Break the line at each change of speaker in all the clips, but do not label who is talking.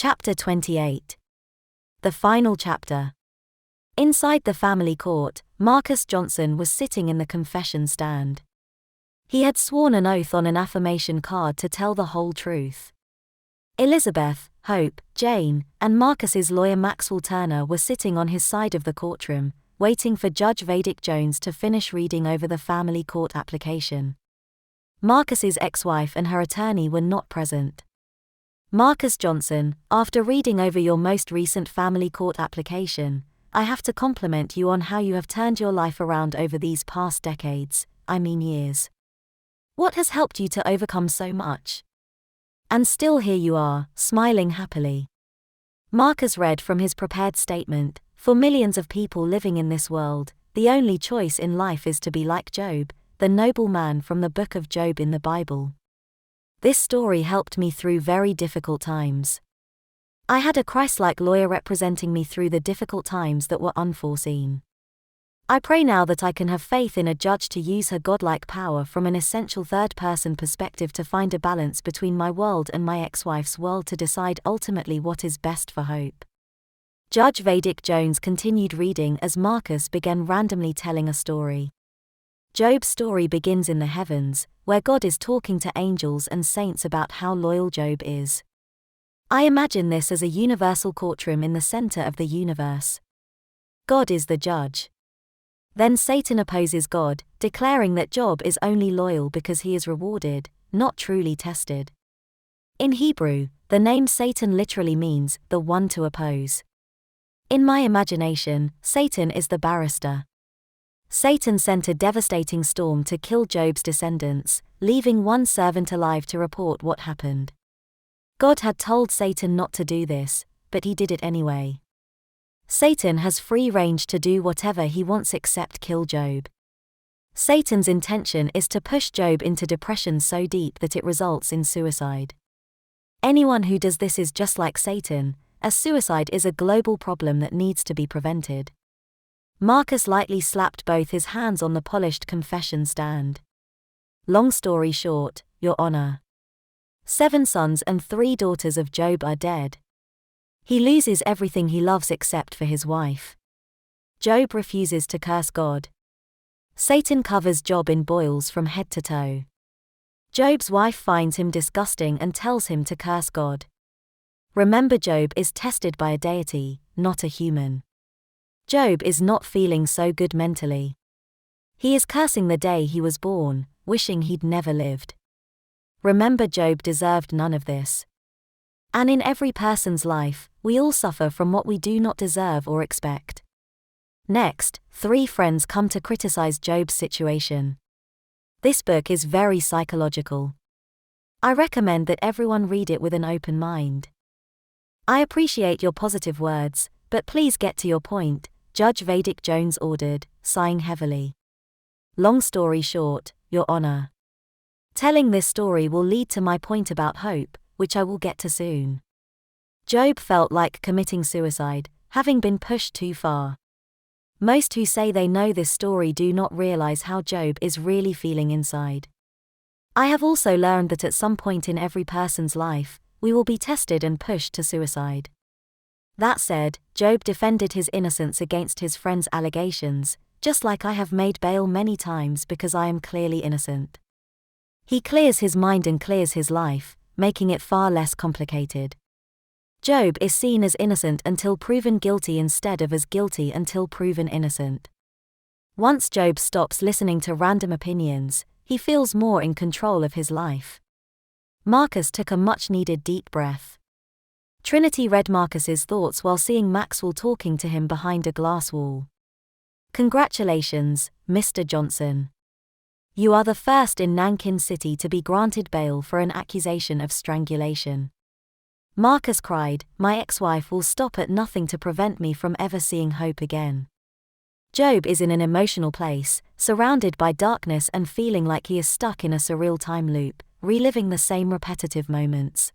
Chapter 28. The final chapter. Inside the family court, Marcus Johnson was sitting in the confession stand. He had sworn an oath on an affirmation card to tell the whole truth. Elizabeth, Hope, Jane, and Marcus's lawyer Maxwell Turner were sitting on his side of the courtroom, waiting for Judge Vedic Jones to finish reading over the family court application. Marcus's ex-wife and her attorney were not present. Marcus Johnson, after reading over your most recent family court application, I have to compliment you on how you have turned your life around over these past decades, years. What has helped you to overcome so much? And still here you are, smiling happily. Marcus read from his prepared statement, for millions of people living in this world, the only choice in life is to be like Job, the noble man from the book of Job in the Bible. This story helped me through very difficult times. I had a Christ-like lawyer representing me through the difficult times that were unforeseen. I pray now that I can have faith in a judge to use her godlike power from an essential third-person perspective to find a balance between my world and my ex-wife's world to decide ultimately what is best for Hope. Judge Vedic Jones continued reading as Marcus began randomly telling a story. Job's story begins in the heavens, where God is talking to angels and saints about how loyal Job is. I imagine this as a universal courtroom in the center of the universe. God is the judge. Then Satan opposes God, declaring that Job is only loyal because he is rewarded, not truly tested. In Hebrew, the name Satan literally means the one to oppose. In my imagination, Satan is the barrister. Satan sent a devastating storm to kill Job's descendants, leaving one servant alive to report what happened. God had told Satan not to do this, but he did it anyway. Satan has free range to do whatever he wants except kill Job. Satan's intention is to push Job into depression so deep that it results in suicide. Anyone who does this is just like Satan, as suicide is a global problem that needs to be prevented. Marcus lightly slapped both his hands on the polished confession stand. Long story short, Your Honor. 7 sons and 3 daughters of Job are dead. He loses everything he loves except for his wife. Job refuses to curse God. Satan covers Job in boils from head to toe. Job's wife finds him disgusting and tells him to curse God. Remember, Job is tested by a deity, not a human. Job is not feeling so good mentally. He is cursing the day he was born, wishing he'd never lived. Remember, Job deserved none of this. And in every person's life, we all suffer from what we do not deserve or expect. Next, 3 friends come to criticize Job's situation. This book is very psychological. I recommend that everyone read it with an open mind. I appreciate your positive words, but please get to your point, Judge Vedic Jones ordered, sighing heavily. Long story short, Your Honor. Telling this story will lead to my point about hope, which I will get to soon. Job felt like committing suicide, having been pushed too far. Most who say they know this story do not realize how Job is really feeling inside. I have also learned that at some point in every person's life, we will be tested and pushed to suicide. That said, Job defended his innocence against his friend's allegations, just like I have made bail many times because I am clearly innocent. He clears his mind and clears his life, making it far less complicated. Job is seen as innocent until proven guilty instead of as guilty until proven innocent. Once Job stops listening to random opinions, he feels more in control of his life. Marcus took a much-needed deep breath. Trinity read Marcus's thoughts while seeing Maxwell talking to him behind a glass wall. Congratulations, Mr. Johnson. You are the first in Nankin City to be granted bail for an accusation of strangulation. Marcus cried, my ex-wife will stop at nothing to prevent me from ever seeing Hope again. Job is in an emotional place, surrounded by darkness and feeling like he is stuck in a surreal time loop, reliving the same repetitive moments.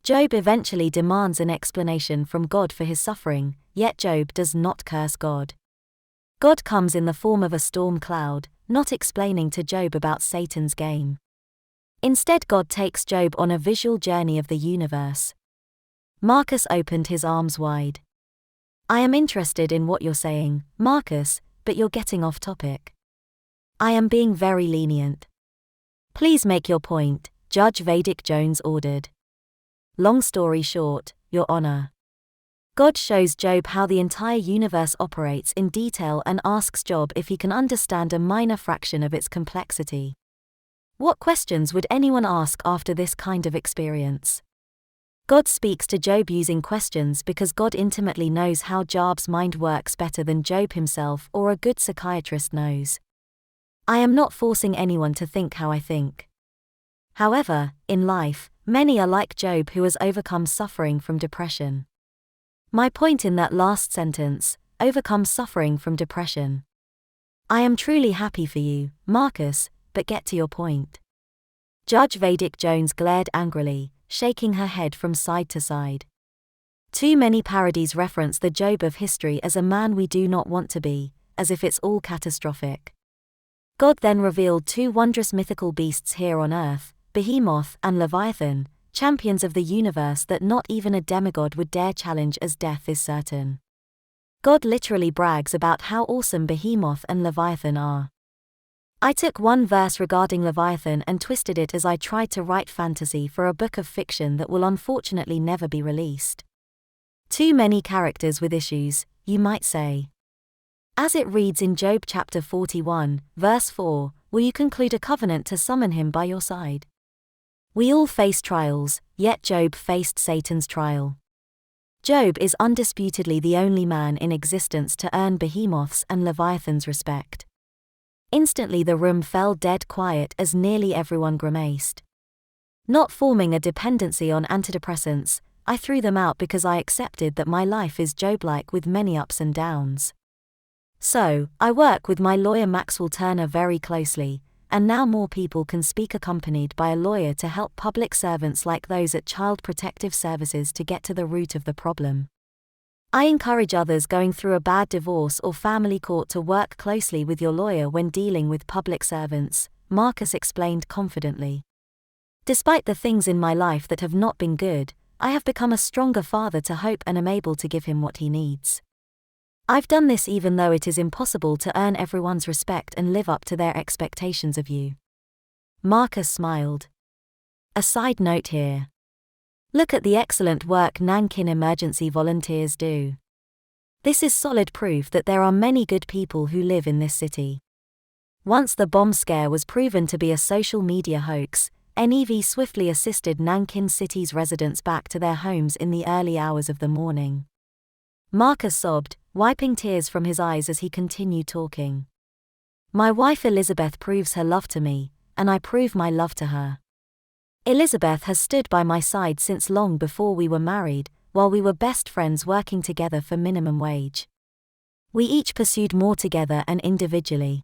Job eventually demands an explanation from God for his suffering, yet Job does not curse God. God comes in the form of a storm cloud, not explaining to Job about Satan's game. Instead, God takes Job on a visual journey of the universe. Marcus opened his arms wide. I am interested in what you're saying, Marcus, but you're getting off topic. I am being very lenient. Please make your point, Judge Vedic Jones ordered. Long story short, Your Honor. God shows Job how the entire universe operates in detail and asks Job if he can understand a minor fraction of its complexity. What questions would anyone ask after this kind of experience? God speaks to Job using questions because God intimately knows how Job's mind works better than Job himself or a good psychiatrist knows. I am not forcing anyone to think how I think. However, in life, many are like Job who has overcome suffering from depression. My point in that last sentence, overcome suffering from depression. I am truly happy for you, Marcus, but get to your point. Judge Vedic Jones glared angrily, shaking her head from side to side. Too many parodies reference the Job of history as a man we do not want to be, as if it's all catastrophic. God then revealed two wondrous mythical beasts here on earth, Behemoth and Leviathan, champions of the universe that not even a demigod would dare challenge as death is certain. God literally brags about how awesome Behemoth and Leviathan are. I took one verse regarding Leviathan and twisted it as I tried to write fantasy for a book of fiction that will unfortunately never be released. Too many characters with issues, you might say. As it reads in Job chapter 41, verse 4, will you conclude a covenant to summon him by your side? We all face trials, yet Job faced Satan's trial. Job is undisputedly the only man in existence to earn Behemoth's and Leviathan's respect. Instantly the room fell dead quiet as nearly everyone grimaced. Not forming a dependency on antidepressants, I threw them out because I accepted that my life is Job-like with many ups and downs. So, I work with my lawyer Maxwell Turner very closely, and now more people can speak accompanied by a lawyer to help public servants like those at Child Protective Services to get to the root of the problem. I encourage others going through a bad divorce or family court to work closely with your lawyer when dealing with public servants, Marcus explained confidently. Despite the things in my life that have not been good, I have become a stronger father to Hope and am able to give him what he needs. I've done this even though it is impossible to earn everyone's respect and live up to their expectations of you. Marcus smiled. A side note here. Look at the excellent work Nankin emergency volunteers do. This is solid proof that there are many good people who live in this city. Once the bomb scare was proven to be a social media hoax, NEV swiftly assisted Nankin City's residents back to their homes in the early hours of the morning. Marcus sobbed, wiping tears from his eyes as he continued talking. My wife Elizabeth proves her love to me, and I prove my love to her. Elizabeth has stood by my side since long before we were married, while we were best friends working together for minimum wage. We each pursued more together and individually.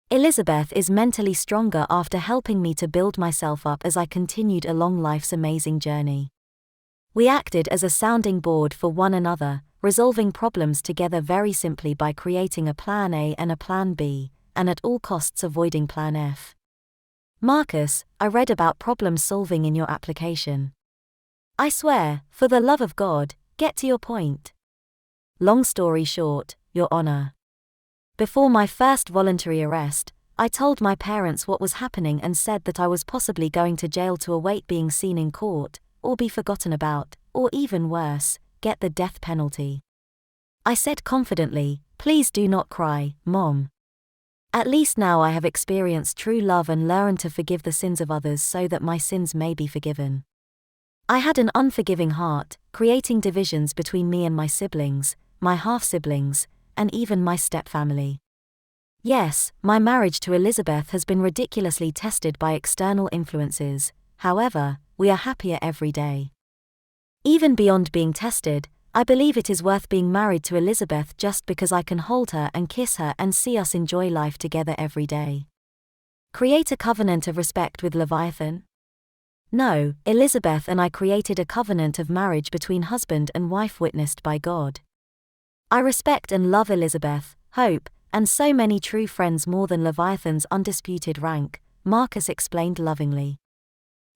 Elizabeth is mentally stronger after helping me to build myself up as I continued along life's amazing journey. We acted as a sounding board for one another, resolving problems together very simply by creating a plan A and a plan B, and at all costs avoiding plan F. Marcus, I read about problem solving in your application. I swear, for the love of God, get to your point. Long story short, Your Honor. Before my first voluntary arrest, I told my parents what was happening and said that I was possibly going to jail to await being seen in court, or be forgotten about, or even worse, get the death penalty. I said confidently, please do not cry, Mom. At least now I have experienced true love and learned to forgive the sins of others so that my sins may be forgiven. I had an unforgiving heart, creating divisions between me and my siblings, my half-siblings, and even my step-family. Yes, my marriage to Elizabeth has been ridiculously tested by external influences, however, we are happier every day. Even beyond being tested, I believe it is worth being married to Elizabeth just because I can hold her and kiss her and see us enjoy life together every day. Create a covenant of respect with Leviathan? No, Elizabeth and I created a covenant of marriage between husband and wife witnessed by God. I respect and love Elizabeth, Hope, and so many true friends more than Leviathan's undisputed rank, Marcus explained lovingly.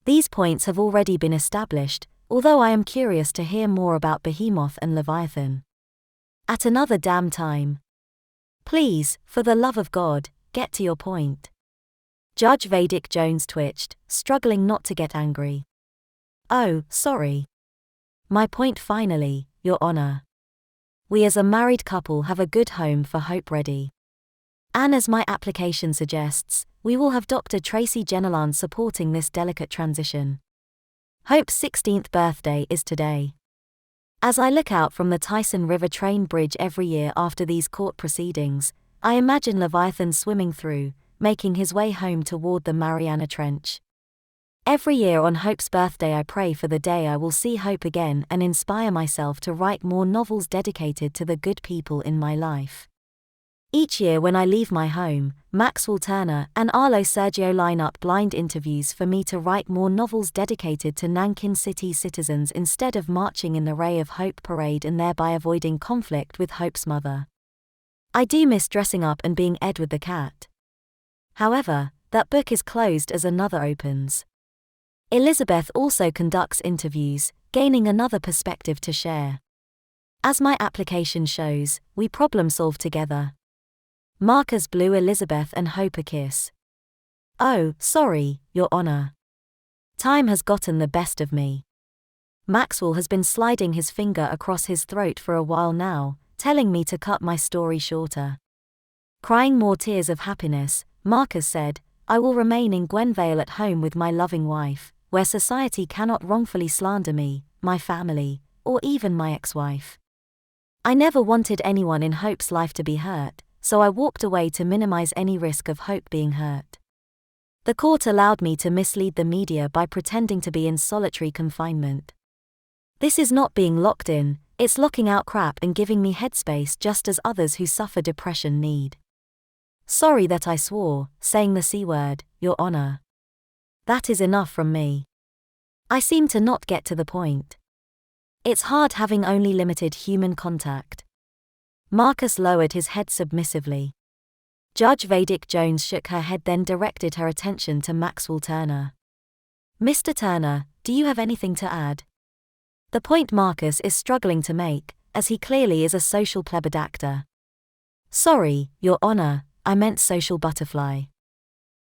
These points have already been established, although I am curious to hear more about Behemoth and Leviathan. At another damn time. Please, for the love of God, get to your point. Judge Vedic Jones twitched, struggling not to get angry. Oh, sorry. My point finally, Your Honor. We as a married couple have a good home for Hope ready. And as my application suggests, we will have Dr. Tracy Genelan supporting this delicate transition. Hope's 16th birthday is today. As I look out from the Tyson River train bridge every year after these court proceedings, I imagine Leviathan swimming through, making his way home toward the Mariana Trench. Every year on Hope's birthday I pray for the day I will see Hope again and inspire myself to write more novels dedicated to the good people in my life. Each year when I leave my home, Maxwell Turner and Arlo Sergio line up blind interviews for me to write more novels dedicated to Nankin City citizens instead of marching in the Ray of Hope parade and thereby avoiding conflict with Hope's mother. I do miss dressing up and being Edward the cat. However, that book is closed as another opens. Elizabeth also conducts interviews, gaining another perspective to share. As my application shows, we problem solve together. Marcus blew Elizabeth and Hope a kiss. Oh, sorry, Your Honor. Time has gotten the best of me. Maxwell has been sliding his finger across his throat for a while now, telling me to cut my story shorter. Crying more tears of happiness, Marcus said, I will remain in Gwenvale at home with my loving wife, where society cannot wrongfully slander me, my family, or even my ex-wife. I never wanted anyone in Hope's life to be hurt, so I walked away to minimize any risk of Hope being hurt. The court allowed me to mislead the media by pretending to be in solitary confinement. This is not being locked in, it's locking out crap and giving me headspace just as others who suffer depression need. Sorry that I swore, saying the C-word, Your Honor. That is enough from me. I seem to not get to the point. It's hard having only limited human contact. Marcus lowered his head submissively. Judge Vedic Jones shook her head, then directed her attention to Maxwell Turner. Mr. Turner, do you have anything to add? The point Marcus is struggling to make, as he clearly is a social plebiscite. Sorry, Your Honor, I meant social butterfly.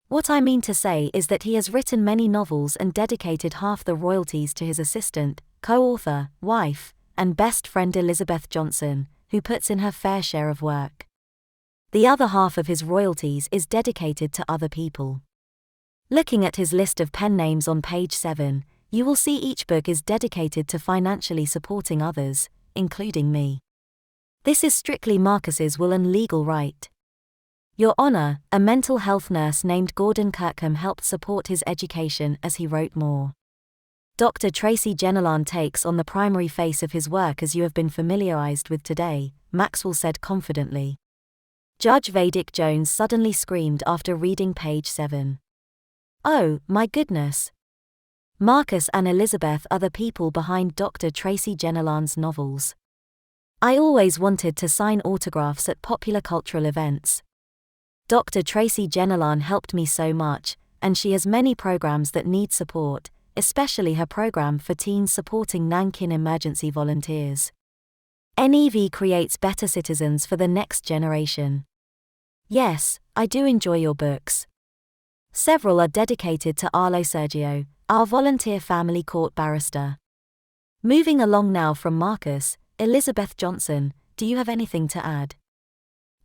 What I mean to say is that he has written many novels and dedicated half the royalties to his assistant, co-author, wife, and best friend Elizabeth Johnson, who puts in her fair share of work. The other half of his royalties is dedicated to other people. Looking at his list of pen names on page 7, you will see each book is dedicated to financially supporting others, including me. This is strictly Marcus's will and legal right. Your Honor, a mental health nurse named Gordon Kirkham helped support his education as he wrote more. Dr. Tracy Genelan takes on the primary face of his work as you have been familiarized with today, Maxwell said confidently. Judge Vedic Jones suddenly screamed after reading page 7. Oh, my goodness. Marcus and Elizabeth are the people behind Dr. Tracy Genelan's novels. I always wanted to sign autographs at popular cultural events. Dr. Tracy Genelan helped me so much, and she has many programs that need support, especially her program for teens supporting Nankin emergency volunteers. NEV creates better citizens for the next generation. Yes, I do enjoy your books. Several are dedicated to Arlo Sergio, our volunteer family court barrister. Moving along now from Marcus, Elizabeth Johnson, do you have anything to add?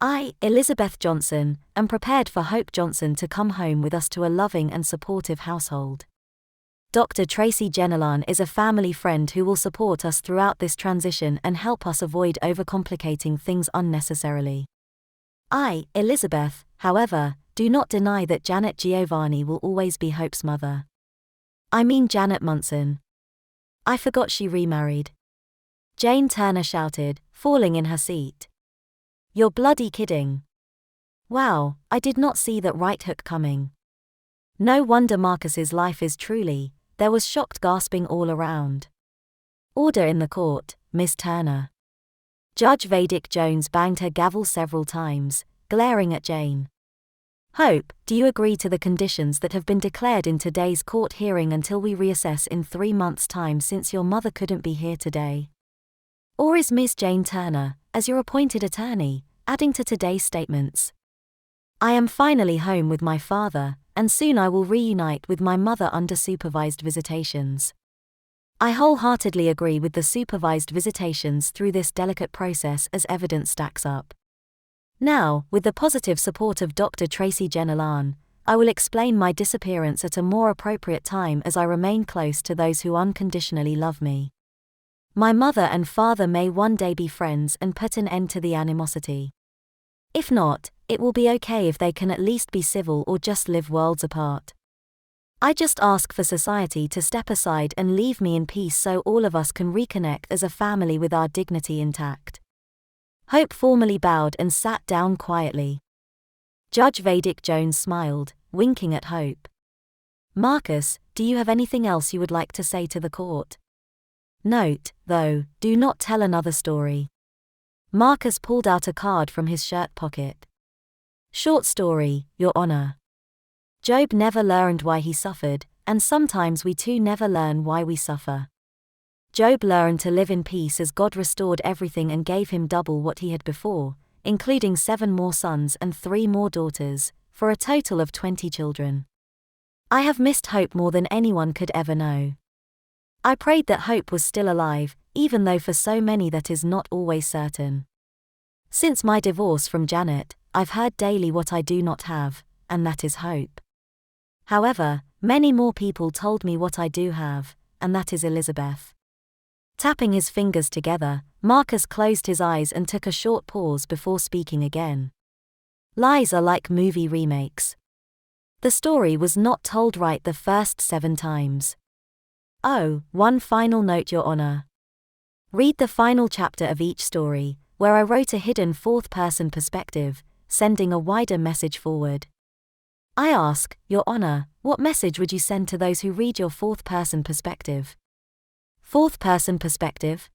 I, Elizabeth Johnson, am prepared for Hope Johnson to come home with us to a loving and supportive household. Dr. Tracy Genelan is a family friend who will support us throughout this transition and help us avoid overcomplicating things unnecessarily. I, Elizabeth, however, do not deny that Janet Giovanni will always be Hope's mother. I mean Janet Munson. I forgot she remarried. Jane Turner shouted, falling in her seat. You're bloody kidding. Wow, I did not see that right hook coming. No wonder Marcus's life is truly. There was shocked gasping all around. Order in the court, Miss Turner. Judge Vedic Jones banged her gavel several times, glaring at Jane. Hope, do you agree to the conditions that have been declared in today's court hearing until we reassess in 3 months' time since your mother couldn't be here today? Or is Ms. Jane Turner, as your appointed attorney, adding to today's statements? I am finally home with my father, and soon I will reunite with my mother under supervised visitations. I wholeheartedly agree with the supervised visitations through this delicate process as evidence stacks up. Now, with the positive support of Dr. Tracy Jennelan, I will explain my disappearance at a more appropriate time as I remain close to those who unconditionally love me. My mother and father may one day be friends and put an end to the animosity. If not, it will be okay if they can at least be civil or just live worlds apart. I just ask for society to step aside and leave me in peace so all of us can reconnect as a family with our dignity intact. Hope formally bowed and sat down quietly. Judge Vedic Jones smiled, winking at Hope. Marcus, do you have anything else you would like to say to the court? Note, though, do not tell another story. Marcus pulled out a card from his shirt pocket. Short story, Your Honor. Job never learned why he suffered, and sometimes we too never learn why we suffer. Job learned to live in peace as God restored everything and gave him double what he had before, including 7 more sons and 3 more daughters, for a total of 20 children. I have missed Hope more than anyone could ever know. I prayed that Hope was still alive, even though for so many that is not always certain. Since my divorce from Janet, I've heard daily what I do not have, and that is hope. However, many more people told me what I do have, and that is Elizabeth. Tapping his fingers together, Marcus closed his eyes and took a short pause before speaking again. Lies are like movie remakes. The story was not told right the first 7 times. Oh, one final note, Your Honor. Read the final chapter of each story, where I wrote a hidden 4th-person perspective, sending a wider message forward. I ask, Your Honor, what message would you send to those who read your 4th-person perspective? 4th-person perspective?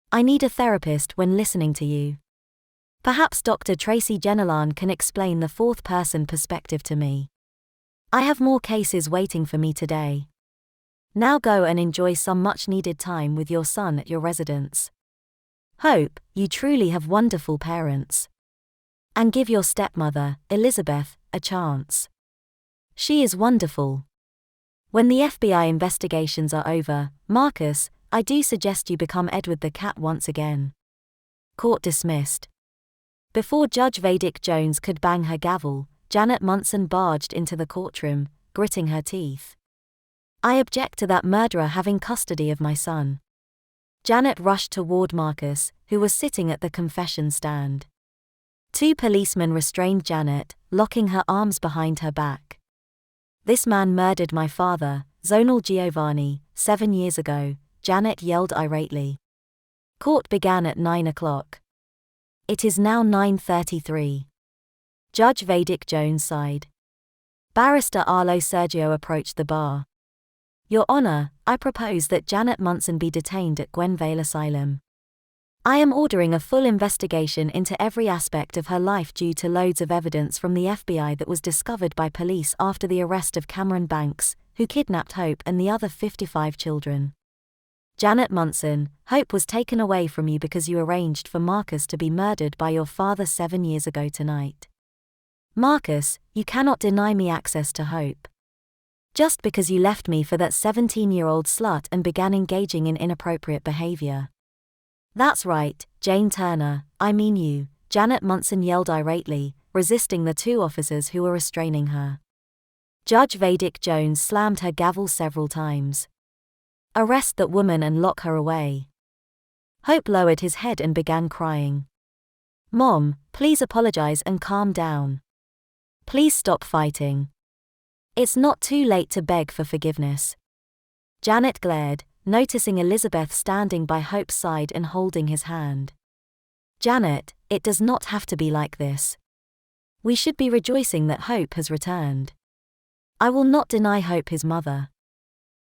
I need a therapist when listening to you. Perhaps Dr. Tracy Jennelan can explain the 4th-person perspective to me. I have more cases waiting for me today. Now go and enjoy some much-needed time with your son at your residence. Hope, you truly have wonderful parents. And give your stepmother, Elizabeth, a chance. She is wonderful. When the FBI investigations are over, Marcus, I do suggest you become Edward the Cat once again. Court dismissed. Before Judge Vedic Jones could bang her gavel, Janet Munson barged into the courtroom, gritting her teeth. I object to that murderer having custody of my son. Janet rushed toward Marcus, who was sitting at the confession stand. 2 policemen restrained Janet, locking her arms behind her back. This man murdered my father, Zonal Giovanni, 7 years ago, Janet yelled irately. Court began at 9 o'clock. It is now 9:33. Judge Vedic Jones sighed. Barrister Arlo Sergio approached the bar. Your Honor, I propose that Janet Munson be detained at Gwenvale Asylum. I am ordering a full investigation into every aspect of her life due to loads of evidence from the FBI that was discovered by police after the arrest of Cameron Banks, who kidnapped Hope and the other 55 children. Janet Munson, Hope was taken away from you because you arranged for Marcus to be murdered by your father 7 years ago tonight. Marcus, you cannot deny me access to Hope. Just because you left me for that 17-year-old slut and began engaging in inappropriate behavior. That's right, Jane Turner, I mean you, Janet Munson yelled irately, resisting the 2 officers who were restraining her. Judge Vedic Jones slammed her gavel several times. Arrest that woman and lock her away. Hope lowered his head and began crying. Mom, please apologize and calm down. Please stop fighting. It's not too late to beg for forgiveness. Janet glared, noticing Elizabeth standing by Hope's side and holding his hand. Janet, it does not have to be like this. We should be rejoicing that Hope has returned. I will not deny Hope his mother.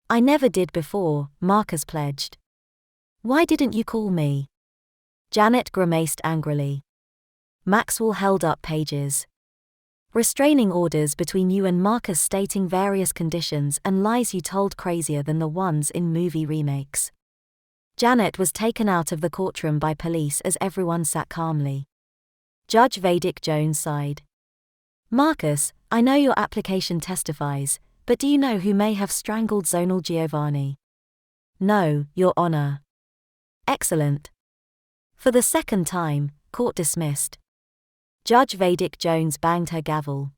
I never did before, Marcus pledged. Why didn't you call me? Janet grimaced angrily. Maxwell held up pages. Restraining orders between you and Marcus stating various conditions and lies you told crazier than the ones in movie remakes. Janet was taken out of the courtroom by police as everyone sat calmly. Judge Vedic Jones sighed. Marcus, I know your application testifies, but do you know who may have strangled Zonal Giovanni? No, Your Honor. Excellent. For the second time, court dismissed. Judge Vedic Jones banged her gavel.